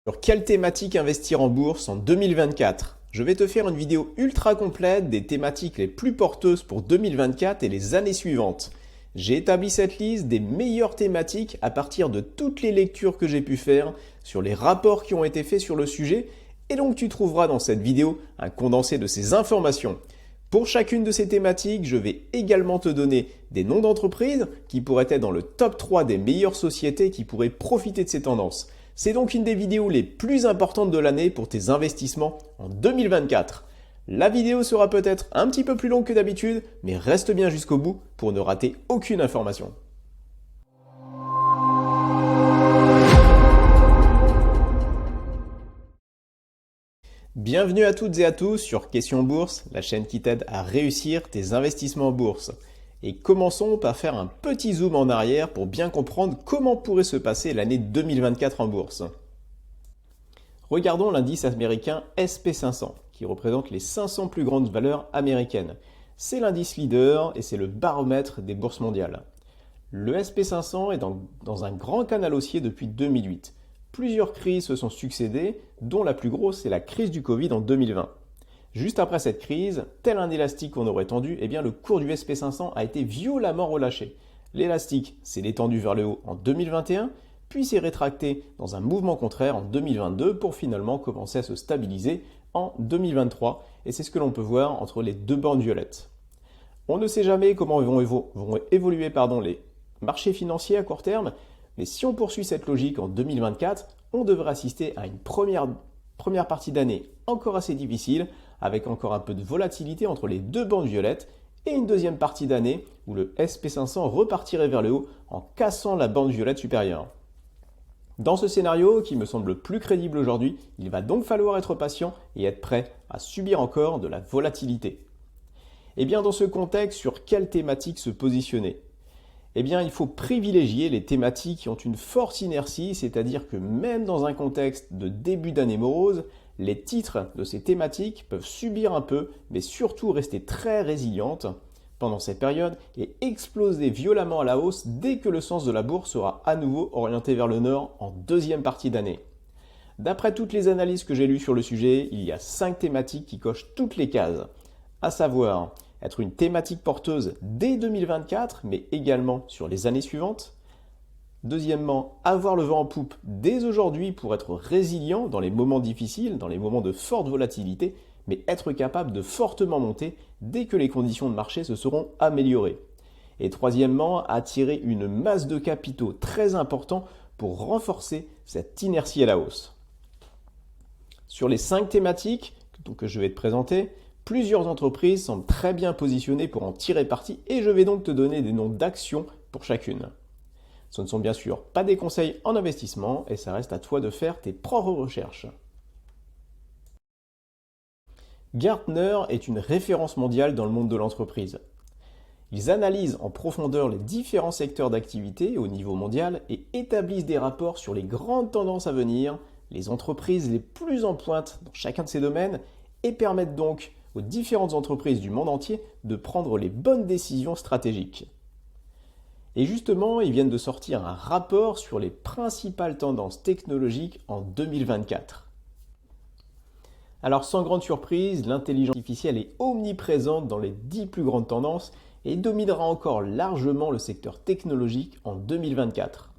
Sur quelle thématique investir en bourse en 2024? Je vais te faire une vidéo ultra complète des thématiques les plus porteuses pour 2024 et les années suivantes. J'ai établi cette liste des meilleures thématiques à partir de toutes les lectures que j'ai pu faire sur les rapports qui ont été faits sur le sujet, et donc tu trouveras dans cette vidéo un condensé de ces informations. Pour chacune de ces thématiques, je vais également te donner des noms d'entreprises qui pourraient être dans le top 3 des meilleures sociétés qui pourraient profiter de ces tendances. C'est donc une des vidéos les plus importantes de l'année pour tes investissements en 2024. La vidéo sera peut-être un petit peu plus longue que d'habitude, mais reste bien jusqu'au bout pour ne rater aucune information. Bienvenue à toutes et à tous sur Question Bourse, la chaîne qui t'aide à réussir tes investissements en bourse. Et commençons par faire un petit zoom en arrière pour bien comprendre comment pourrait se passer l'année 2024 en bourse. Regardons l'indice américain SP500, qui représente les 500 plus grandes valeurs américaines. C'est l'indice leader et c'est le baromètre des bourses mondiales. Le SP500 est dans un grand canal haussier depuis 2008. Plusieurs crises se sont succédées, dont la plus grosse est la crise du Covid en 2020. Juste après cette crise, tel un élastique qu'on aurait tendu, le cours du SP500 a été violemment relâché. L'élastique s'est étendu vers le haut en 2021, puis s'est rétracté dans un mouvement contraire en 2022 pour finalement commencer à se stabiliser en 2023. Et c'est ce que l'on peut voir entre les deux bandes violettes. On ne sait jamais comment vont évoluer les marchés financiers à court terme, mais si on poursuit cette logique en 2024, on devrait assister à une première partie d'année encore assez difficile, avec encore un peu de volatilité entre les deux bandes violettes, et une deuxième partie d'année où le SP500 repartirait vers le haut en cassant la bande violette supérieure. Dans ce scénario, qui me semble le plus crédible aujourd'hui, il va donc falloir être patient et être prêt à subir encore de la volatilité. Et bien dans ce contexte, sur quelle thématique se positionner ? Il faut privilégier les thématiques qui ont une forte inertie, c'est-à-dire que même dans un contexte de début d'année morose, les titres de ces thématiques peuvent subir un peu, mais surtout rester très résilientes pendant cette période et exploser violemment à la hausse dès que le sens de la bourse sera à nouveau orienté vers le nord en deuxième partie d'année. D'après toutes les analyses que j'ai lues sur le sujet, il y a 5 thématiques qui cochent toutes les cases, à savoir être une thématique porteuse dès 2024, mais également sur les années suivantes. Deuxièmement, avoir le vent en poupe dès aujourd'hui pour être résilient dans les moments difficiles, dans les moments de forte volatilité, mais être capable de fortement monter dès que les conditions de marché se seront améliorées. Et troisièmement, attirer une masse de capitaux très important pour renforcer cette inertie à la hausse. Sur les 5 thématiques que je vais te présenter, plusieurs entreprises semblent très bien positionnées pour en tirer parti et je vais donc te donner des noms d'actions pour chacune. Ce ne sont bien sûr pas des conseils en investissement et ça reste à toi de faire tes propres recherches. Gartner est une référence mondiale dans le monde de l'entreprise. Ils analysent en profondeur les différents secteurs d'activité au niveau mondial et établissent des rapports sur les grandes tendances à venir, les entreprises les plus en pointe dans chacun de ces domaines et permettent donc aux différentes entreprises du monde entier de prendre les bonnes décisions stratégiques. Et justement, ils viennent de sortir un rapport sur les principales tendances technologiques en 2024. Alors sans grande surprise, l'intelligence artificielle est omniprésente dans les 10 plus grandes tendances et dominera encore largement le secteur technologique en 2024.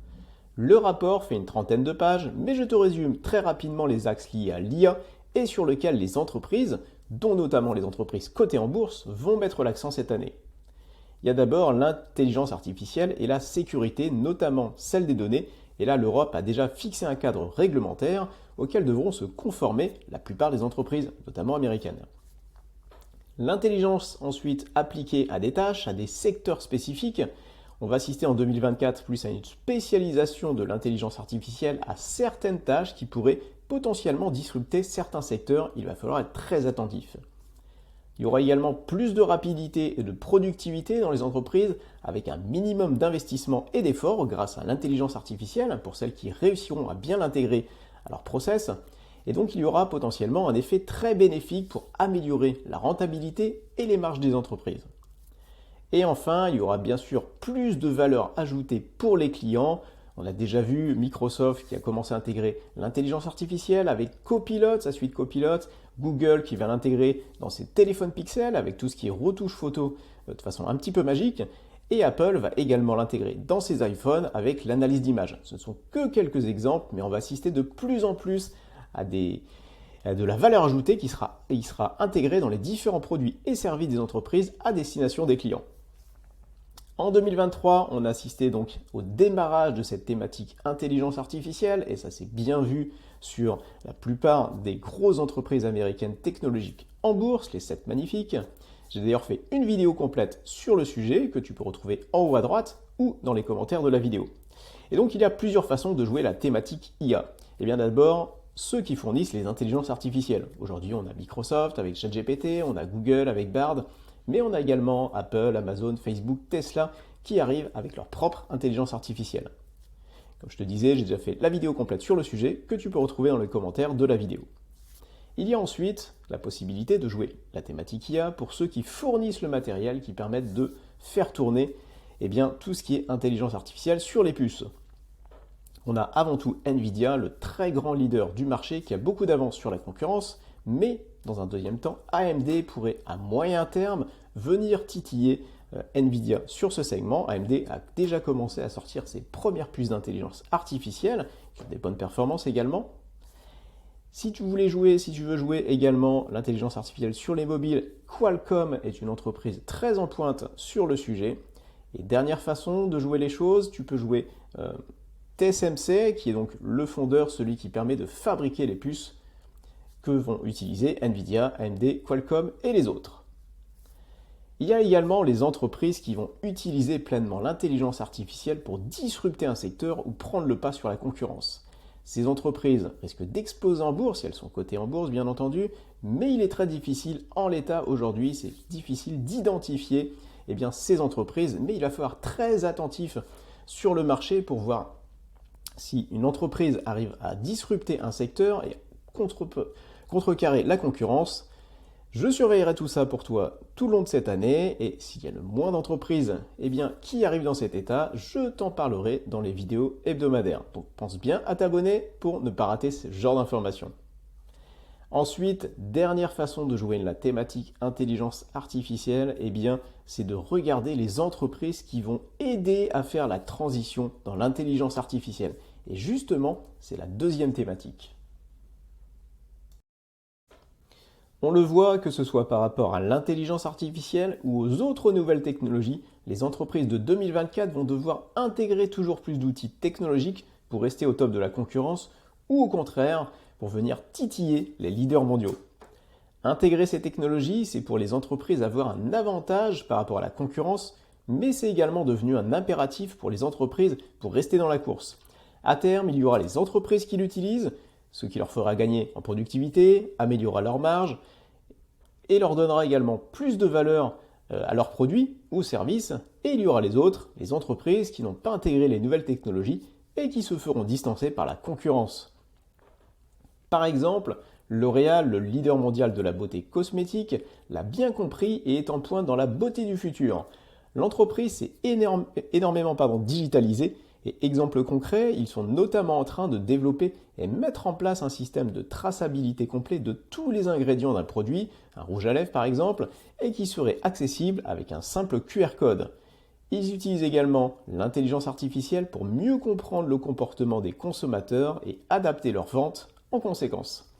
Le rapport fait une trentaine de pages, mais je te résume très rapidement les axes liés à l'IA et sur lesquels les entreprises, dont notamment les entreprises cotées en bourse, vont mettre l'accent cette année. Il y a d'abord l'intelligence artificielle et la sécurité, notamment celle des données, et là l'Europe a déjà fixé un cadre réglementaire auquel devront se conformer la plupart des entreprises, notamment américaines. L'intelligence ensuite appliquée à des tâches, à des secteurs spécifiques. On va assister en 2024 plus à une spécialisation de l'intelligence artificielle à certaines tâches qui pourraient potentiellement disrupter certains secteurs. Il va falloir être très attentif. Il y aura également plus de rapidité et de productivité dans les entreprises avec un minimum d'investissement et d'efforts grâce à l'intelligence artificielle pour celles qui réussiront à bien l'intégrer à leur process. Et donc il y aura potentiellement un effet très bénéfique pour améliorer la rentabilité et les marges des entreprises. Et enfin, il y aura bien sûr plus de valeur ajoutée pour les clients On a déjà vu Microsoft qui a commencé à intégrer l'intelligence artificielle avec Copilot, sa suite Copilot, Google qui va l'intégrer dans ses téléphones Pixel avec tout ce qui est retouche photo de façon un petit peu magique, et Apple va également l'intégrer dans ses iPhones avec l'analyse d'images. Ce ne sont que quelques exemples, mais on va assister de plus en plus à de la valeur ajoutée qui sera intégrée dans les différents produits et services des entreprises à destination des clients. En 2023, on a assisté donc au démarrage de cette thématique intelligence artificielle, et ça s'est bien vu sur la plupart des grosses entreprises américaines technologiques en bourse, les 7 magnifiques. J'ai d'ailleurs fait une vidéo complète sur le sujet que tu peux retrouver en haut à droite ou dans les commentaires de la vidéo. Et donc il y a plusieurs façons de jouer la thématique IA. Et bien d'abord, ceux qui fournissent les intelligences artificielles. Aujourd'hui, on a Microsoft avec ChatGPT, on a Google avec Bard, mais on a également Apple, Amazon, Facebook, Tesla qui arrivent avec leur propre intelligence artificielle. Comme je te disais, j'ai déjà fait la vidéo complète sur le sujet que tu peux retrouver dans les commentaires de la vidéo. Il y a ensuite la possibilité de jouer la thématique IA pour ceux qui fournissent le matériel qui permettent de faire tourner tout ce qui est intelligence artificielle sur les puces. On a avant tout Nvidia, le très grand leader du marché qui a beaucoup d'avance sur la concurrence, mais dans un deuxième temps, AMD pourrait à moyen terme venir titiller Nvidia sur ce segment. AMD a déjà commencé à sortir ses premières puces d'intelligence artificielle, qui ont des bonnes performances également. Si tu veux jouer également l'intelligence artificielle sur les mobiles, Qualcomm est une entreprise très en pointe sur le sujet. Et dernière façon de jouer les choses, tu peux jouer TSMC, qui est donc le fondeur, celui qui permet de fabriquer les puces que vont utiliser Nvidia, AMD, Qualcomm et les autres. Il y a également les entreprises qui vont utiliser pleinement l'intelligence artificielle pour disrupter un secteur ou prendre le pas sur la concurrence. Ces entreprises risquent d'exploser en bourse, si elles sont cotées en bourse bien entendu, mais il est très difficile en l'état aujourd'hui, c'est difficile d'identifier ces entreprises, mais il va falloir très attentif sur le marché pour voir si une entreprise arrive à disrupter un secteur et contrecarrer la concurrence. Je surveillerai tout ça pour toi tout le long de cette année, et s'il y a le moins d'entreprises qui arrivent dans cet état, je t'en parlerai dans les vidéos hebdomadaires. Donc pense bien à t'abonner pour ne pas rater ce genre d'informations. Ensuite, dernière façon de jouer la thématique intelligence artificielle, c'est de regarder les entreprises qui vont aider à faire la transition dans l'intelligence artificielle. Et justement, c'est la deuxième thématique. On le voit, que ce soit par rapport à l'intelligence artificielle ou aux autres nouvelles technologies, les entreprises de 2024 vont devoir intégrer toujours plus d'outils technologiques pour rester au top de la concurrence, ou au contraire, pour venir titiller les leaders mondiaux. Intégrer ces technologies, c'est pour les entreprises avoir un avantage par rapport à la concurrence, mais c'est également devenu un impératif pour les entreprises pour rester dans la course. À terme, il y aura les entreprises qui l'utilisent, ce qui leur fera gagner en productivité, améliorera leur marge et leur donnera également plus de valeur à leurs produits ou services. Et il y aura les autres, les entreprises qui n'ont pas intégré les nouvelles technologies et qui se feront distancer par la concurrence. Par exemple, L'Oréal, le leader mondial de la beauté cosmétique, l'a bien compris et est en pointe dans la beauté du futur. L'entreprise s'est énormément digitalisée. Et exemple concret, ils sont notamment en train de développer et mettre en place un système de traçabilité complet de tous les ingrédients d'un produit, un rouge à lèvres par exemple, et qui serait accessible avec un simple QR code. Ils utilisent également l'intelligence artificielle pour mieux comprendre le comportement des consommateurs et adapter leurs ventes en conséquence.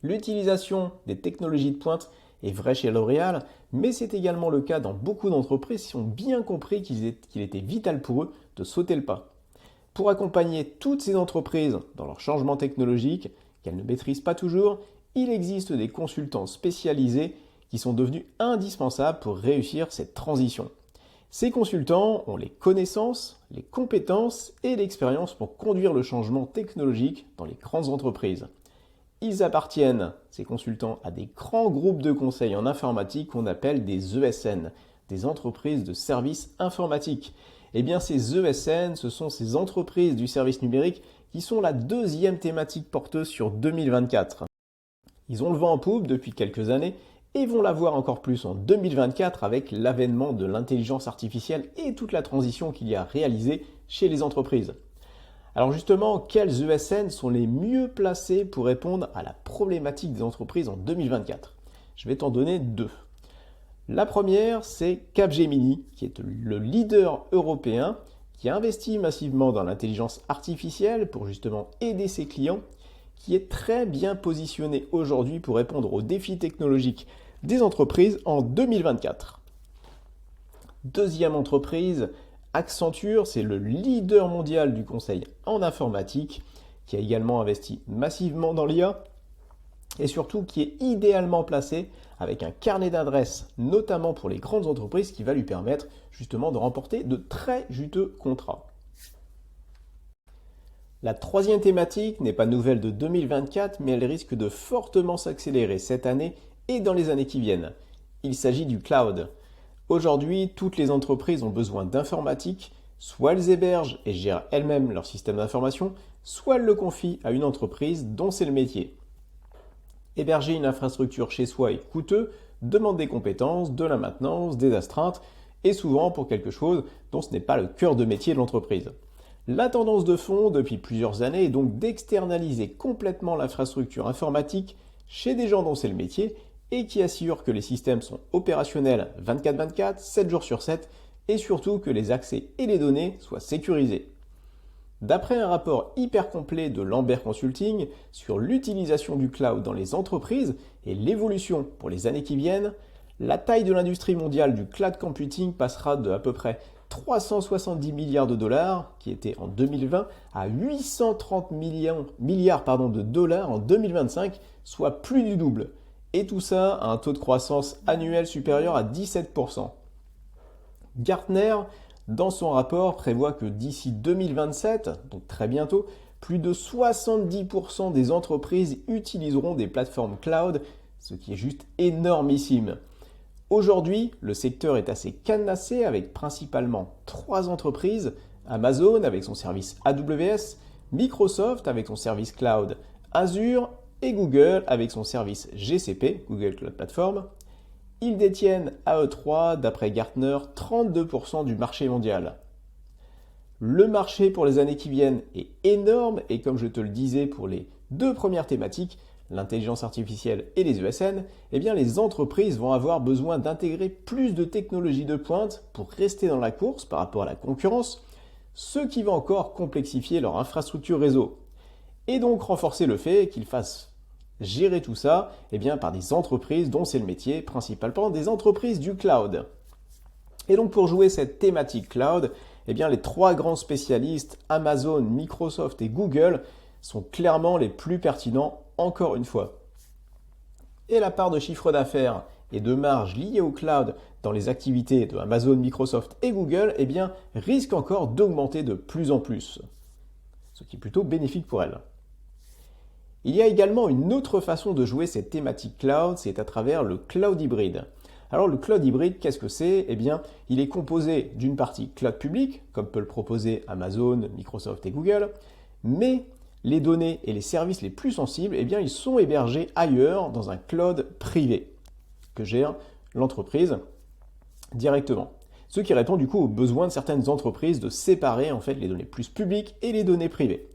L'utilisation des technologies de pointe est vraie chez L'Oréal, mais c'est également le cas dans beaucoup d'entreprises qui ont bien compris qu'il était vital pour eux de sauter le pas. Pour accompagner toutes ces entreprises dans leur changement technologique, qu'elles ne maîtrisent pas toujours, il existe des consultants spécialisés qui sont devenus indispensables pour réussir cette transition. Ces consultants ont les connaissances, les compétences et l'expérience pour conduire le changement technologique dans les grandes entreprises. Ils appartiennent, ces consultants, à des grands groupes de conseil en informatique qu'on appelle des ESN, des entreprises de services informatiques. Ces ESN, ce sont ces entreprises du service numérique qui sont la deuxième thématique porteuse sur 2024. Ils ont le vent en poupe depuis quelques années et vont l'avoir encore plus en 2024 avec l'avènement de l'intelligence artificielle et toute la transition qu'il y a réalisée chez les entreprises. Alors justement, quelles ESN sont les mieux placées pour répondre à la problématique des entreprises en 2024? Je vais t'en donner deux. La première, c'est Capgemini, qui est le leader européen qui a investi massivement dans l'intelligence artificielle pour justement aider ses clients, qui est très bien positionné aujourd'hui pour répondre aux défis technologiques des entreprises en 2024. Deuxième entreprise, Accenture, c'est le leader mondial du conseil en informatique, qui a également investi massivement dans l'IA et surtout qui est idéalement placé avec un carnet d'adresses, notamment pour les grandes entreprises, qui va lui permettre justement de remporter de très juteux contrats. La troisième thématique n'est pas nouvelle de 2024, mais elle risque de fortement s'accélérer cette année et dans les années qui viennent. Il s'agit du cloud. Aujourd'hui, toutes les entreprises ont besoin d'informatique, soit elles hébergent et gèrent elles-mêmes leur système d'information, soit elles le confient à une entreprise dont c'est le métier. Héberger une infrastructure chez soi est coûteux, demande des compétences, de la maintenance, des astreintes, et souvent pour quelque chose dont ce n'est pas le cœur de métier de l'entreprise. La tendance de fond depuis plusieurs années est donc d'externaliser complètement l'infrastructure informatique chez des gens dont c'est le métier et qui assurent que les systèmes sont opérationnels 24/24, 7 jours sur 7 et surtout que les accès et les données soient sécurisés. D'après un rapport hyper complet de Lambert Consulting sur l'utilisation du cloud dans les entreprises et l'évolution pour les années qui viennent, la taille de l'industrie mondiale du cloud computing passera de à peu près 370 milliards de dollars, qui était en 2020, à 830 milliards de dollars en 2025, soit plus du double. Et tout ça à un taux de croissance annuel supérieur à 17%. Gartner, dans son rapport, prévoit que d'ici 2027, donc très bientôt, plus de 70% des entreprises utiliseront des plateformes cloud, ce qui est juste énormissime. Aujourd'hui, le secteur est assez cadenassé avec principalement 3 entreprises, Amazon avec son service AWS, Microsoft avec son service cloud Azure et Google avec son service GCP, Google Cloud Platform. Ils détiennent à eux 3, d'après Gartner, 32% du marché mondial. Le marché pour les années qui viennent est énorme et comme je te le disais pour les deux premières thématiques, l'intelligence artificielle et les ESN, eh bien les entreprises vont avoir besoin d'intégrer plus de technologies de pointe pour rester dans la course par rapport à la concurrence, ce qui va encore complexifier leur infrastructure réseau. Et donc renforcer le fait qu'ils fassent gérer tout ça par des entreprises dont c'est le métier, principalement des entreprises du cloud. Et donc pour jouer cette thématique cloud, les 3 grands spécialistes, Amazon, Microsoft et Google, sont clairement les plus pertinents encore une fois. Et la part de chiffre d'affaires et de marge liée au cloud dans les activités de Amazon, Microsoft et Google risque encore d'augmenter de plus en plus, ce qui est plutôt bénéfique pour elles. Il y a également une autre façon de jouer cette thématique cloud, c'est à travers le cloud hybride. Alors le cloud hybride, qu'est-ce que c'est? Il est composé d'une partie cloud public, comme peut le proposer Amazon, Microsoft et Google, mais les données et les services les plus sensibles, ils sont hébergés ailleurs dans un cloud privé que gère l'entreprise directement. Ce qui répond du coup aux besoins de certaines entreprises de séparer les données plus publiques et les données privées.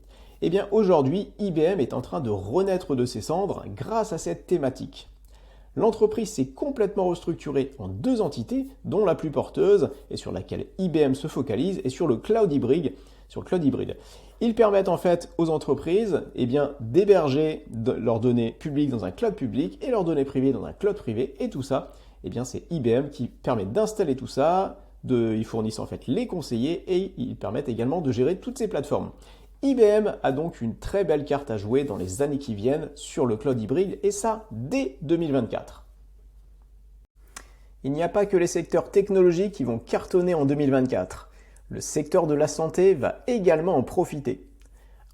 Aujourd'hui, IBM est en train de renaître de ses cendres grâce à cette thématique. L'entreprise s'est complètement restructurée en 2 entités, dont la plus porteuse et sur laquelle IBM se focalise, et sur le cloud hybride. Ils permettent aux entreprises d'héberger leurs données publiques dans un cloud public et leurs données privées dans un cloud privé. Et tout ça, c'est IBM qui permet d'installer tout ça. Ils fournissent les conseillers et ils permettent également de gérer toutes ces plateformes. IBM a donc une très belle carte à jouer dans les années qui viennent sur le cloud hybride et ça dès 2024. Il n'y a pas que les secteurs technologiques qui vont cartonner en 2024. Le secteur de la santé va également en profiter.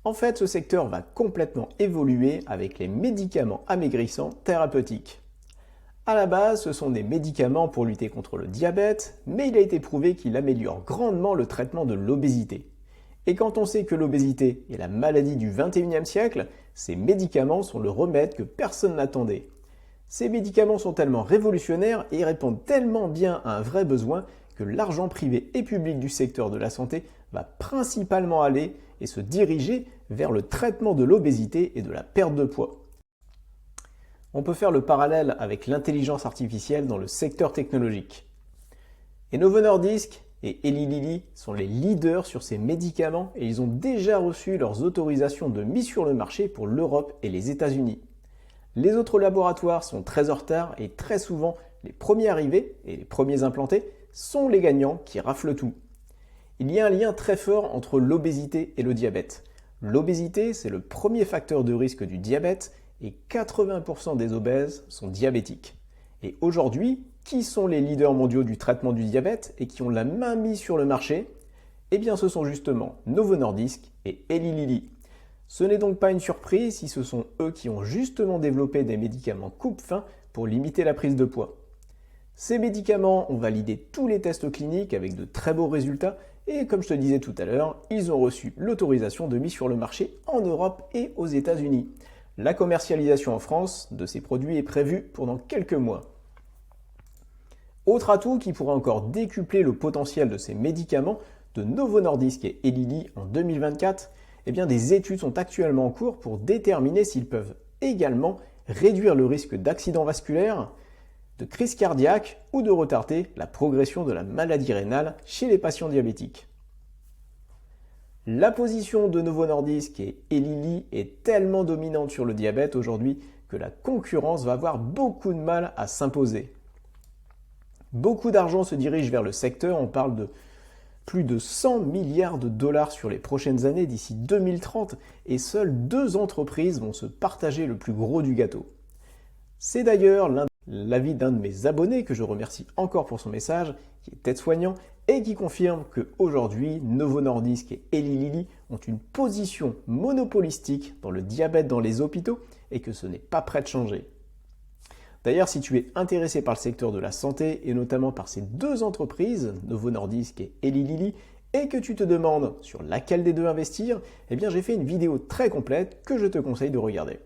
En fait, ce secteur va complètement évoluer avec les médicaments amaigrissants thérapeutiques. À la base, ce sont des médicaments pour lutter contre le diabète, mais il a été prouvé qu'il améliore grandement le traitement de l'obésité. Et quand on sait que l'obésité est la maladie du 21e siècle, ces médicaments sont le remède que personne n'attendait. Ces médicaments sont tellement révolutionnaires et répondent tellement bien à un vrai besoin que l'argent privé et public du secteur de la santé va principalement aller et se diriger vers le traitement de l'obésité et de la perte de poids. On peut faire le parallèle avec l'intelligence artificielle dans le secteur technologique. Et Novo Nordisk et Eli Lilly sont les leaders sur ces médicaments et ils ont déjà reçu leurs autorisations de mise sur le marché pour l'Europe et les États-Unis. Les autres laboratoires sont très en retard et très souvent les premiers arrivés et les premiers implantés sont les gagnants qui raflent tout. Il y a un lien très fort entre l'obésité et le diabète. L'obésité, c'est le premier facteur de risque du diabète et 80% des obèses sont diabétiques. Et aujourd'hui, qui sont les leaders mondiaux du traitement du diabète et qui ont la main mise sur le marché? Eh bien, ce sont justement Novo Nordisk et Eli Lilly. Ce n'est donc pas une surprise si ce sont eux qui ont justement développé des médicaments coupe-faim pour limiter la prise de poids. Ces médicaments ont validé tous les tests cliniques avec de très beaux résultats et comme je te disais tout à l'heure, ils ont reçu l'autorisation de mise sur le marché en Europe et aux États-Unis. La commercialisation en France de ces produits est prévue pendant quelques mois. Autre atout qui pourrait encore décupler le potentiel de ces médicaments de Novo Nordisk et Eli Lilly en 2024, eh bien des études sont actuellement en cours pour déterminer s'ils peuvent également réduire le risque d'accident vasculaire, de crise cardiaque ou de retarder la progression de la maladie rénale chez les patients diabétiques. La position de Novo Nordisk et Eli Lilly est tellement dominante sur le diabète aujourd'hui que la concurrence va avoir beaucoup de mal à s'imposer. Beaucoup d'argent se dirige vers le secteur, on parle de plus de 100 milliards de dollars sur les prochaines années d'ici 2030 et seules 2 entreprises vont se partager le plus gros du gâteau. C'est d'ailleurs l'avis d'un de mes abonnés que je remercie encore pour son message, qui est aide-soignant et qui confirme qu'aujourd'hui Novo Nordisk et Eli Lilly ont une position monopolistique dans le diabète dans les hôpitaux et que ce n'est pas prêt de changer. D'ailleurs, si tu es intéressé par le secteur de la santé et notamment par ces 2 entreprises, Novo Nordisk et Eli Lilly, et que tu te demandes sur laquelle des 2 investir, eh bien j'ai fait une vidéo très complète que je te conseille de regarder.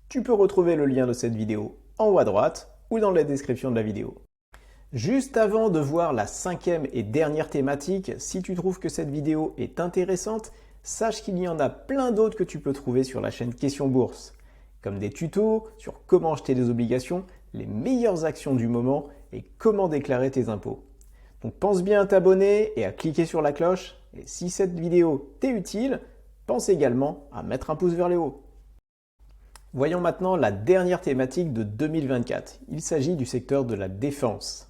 Tu peux retrouver le lien de cette vidéo en haut à droite ou dans la description de la vidéo. Juste avant de voir la 5e et dernière thématique, si tu trouves que cette vidéo est intéressante, sache qu'il y en a plein d'autres que tu peux trouver sur la chaîne Question Bourse, comme des tutos sur comment acheter des obligations, les meilleures actions du moment et comment déclarer tes impôts. Donc pense bien à t'abonner et à cliquer sur la cloche. Et si cette vidéo t'est utile, pense également à mettre un pouce vers le haut. Voyons maintenant la dernière thématique de 2024. Il s'agit du secteur de la défense.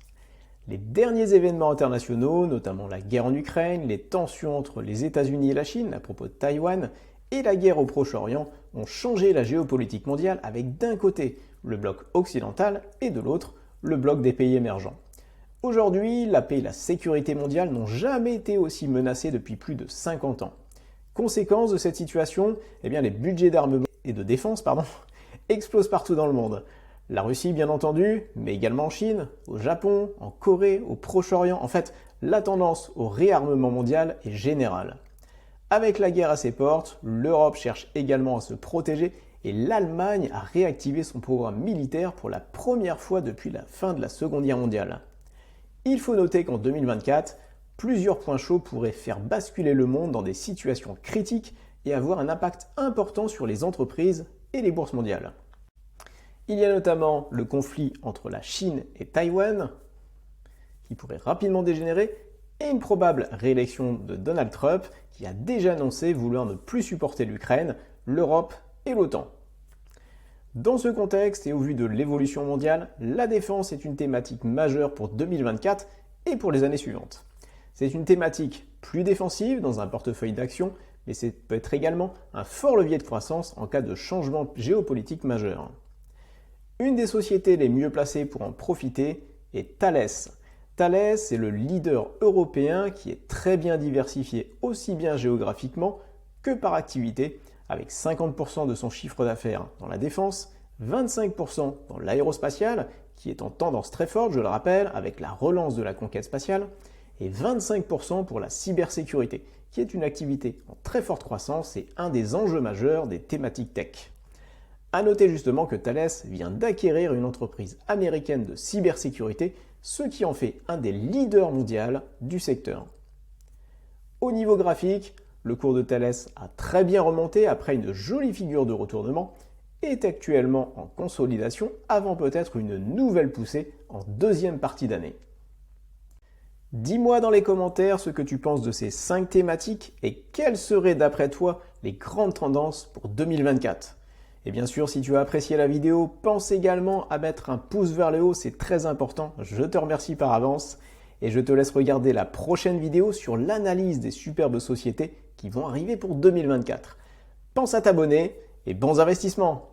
Les derniers événements internationaux, notamment la guerre en Ukraine, les tensions entre les États-Unis et la Chine à propos de Taïwan et la guerre au Proche-Orient ont changé la géopolitique mondiale avec d'un côté le bloc occidental et de l'autre le bloc des pays émergents. Aujourd'hui, la paix et la sécurité mondiale n'ont jamais été aussi menacées depuis plus de 50 ans. Conséquence de cette situation, eh bien les budgets d'armement et de défense explosent partout dans le monde. La Russie bien entendu, mais également en Chine, au Japon, en Corée, au Proche-Orient. En fait, la tendance au réarmement mondial est générale. Avec la guerre à ses portes, l'Europe cherche également à se protéger et l'Allemagne a réactivé son programme militaire pour la première fois depuis la fin de la Seconde Guerre mondiale. Il faut noter qu'en 2024, plusieurs points chauds pourraient faire basculer le monde dans des situations critiques et avoir un impact important sur les entreprises et les bourses mondiales. Il y a notamment le conflit entre la Chine et Taïwan, qui pourrait rapidement dégénérer, et une probable réélection de Donald Trump, qui a déjà annoncé vouloir ne plus supporter l'Ukraine, l'Europe et l'OTAN. Dans ce contexte et au vu de l'évolution mondiale, la défense est une thématique majeure pour 2024 et pour les années suivantes. C'est une thématique plus défensive dans un portefeuille d'actions, mais c'est peut être également un fort levier de croissance en cas de changement géopolitique majeur. Une des sociétés les mieux placées pour en profiter est Thales. Thales est le leader européen qui est très bien diversifié aussi bien géographiquement que par activité, avec 50% de son chiffre d'affaires dans la défense, 25% dans l'aérospatiale, qui est en tendance très forte, je le rappelle, avec la relance de la conquête spatiale, et 25% pour la cybersécurité, qui est une activité en très forte croissance et un des enjeux majeurs des thématiques tech. A noter justement que Thales vient d'acquérir une entreprise américaine de cybersécurité, ce qui en fait un des leaders mondiaux du secteur. Au niveau graphique, le cours de Thales a très bien remonté après une jolie figure de retournement et est actuellement en consolidation avant peut-être une nouvelle poussée en deuxième partie d'année. Dis-moi dans les commentaires ce que tu penses de ces 5 thématiques et quelles seraient d'après toi les grandes tendances pour 2024. Et bien sûr, si tu as apprécié la vidéo, pense également à mettre un pouce vers le haut, c'est très important. Je te remercie par avance et je te laisse regarder la prochaine vidéo sur l'analyse des superbes sociétés qui vont arriver pour 2024. Pense à t'abonner et bons investissements!